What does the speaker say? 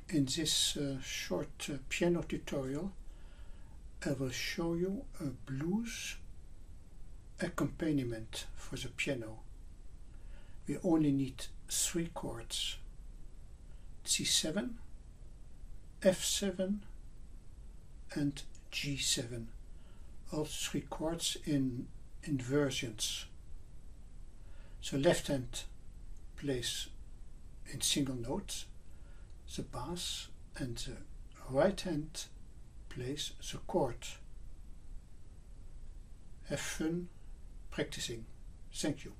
In this short piano tutorial, I will show you a blues accompaniment for the piano. We only need 3 chords: C7, F7 and G7. All 3 chords in inversions. So left hand plays in single notes the bass and the right hand plays the chord. Have fun practicing. Thank you.